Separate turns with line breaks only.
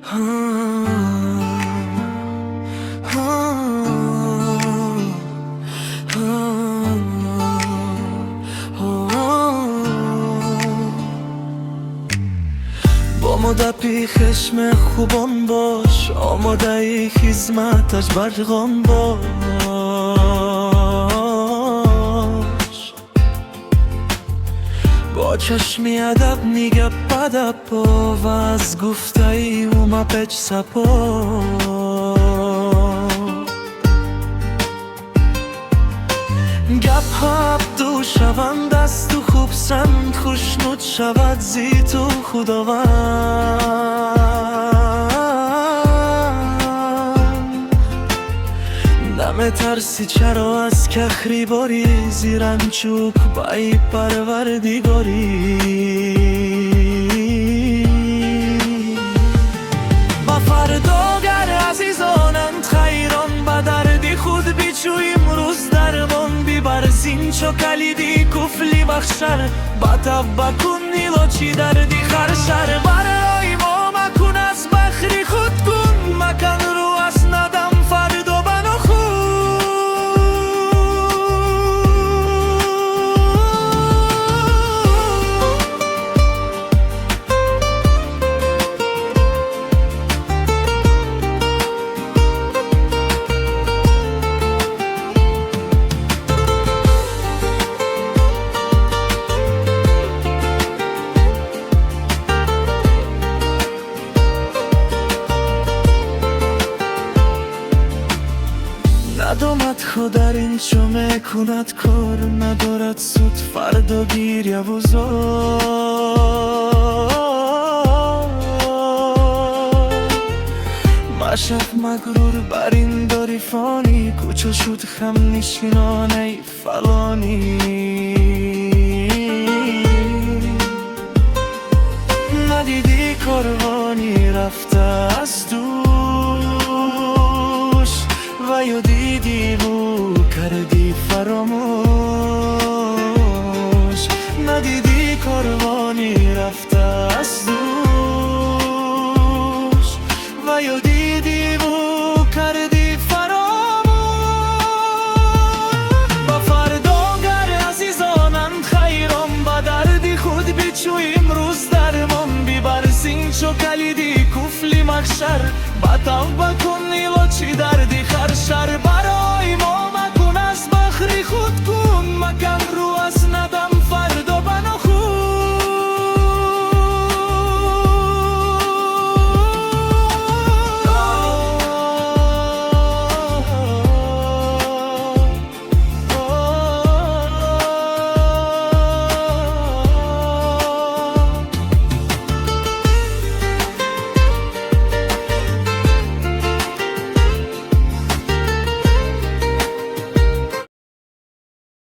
با مدپی خشم خوبان باش، آماده ای خدمتش برقان باش. با چشمی ادب نیگه بدب و از گفته ای اومه پچ سپا. گپ ها دو شوند از تو خوب سند، خوشنود شود زی تو خداوند. نمی ترسی چرا از کخری باری، زیرن چوک بایی پروردگاری. با فردا گر عزیزانند خیران، با دردی خود بیچوی امروز درمان بیبر. زین چو کلیدی کفلی بخشر، با تب بکن نیلوچی دردی خرشر. برای ما مکن از بخری خود کن، مکن رو از ندم فردا بنو خود. ندامد خود در این چو میکند کار، ندارد سود فردا گیر یا بزار. مشف مغرور بر این داری فانی، کوچه شد خم نشینانه فلانی. ندیدی کاروانی رفته از دوش، و یا دیدی بو کردی فراموش. ندیدی کاروانی رفته از دوش، و یا دیدی بو کردی فراموش. با فردا گر عزیزانند خیران، با دردی خود بیچوی امروز درمان بیبر. زین چو کلیدی کفلی مخشر، با توبه کن نیلوچی دردی خرشر.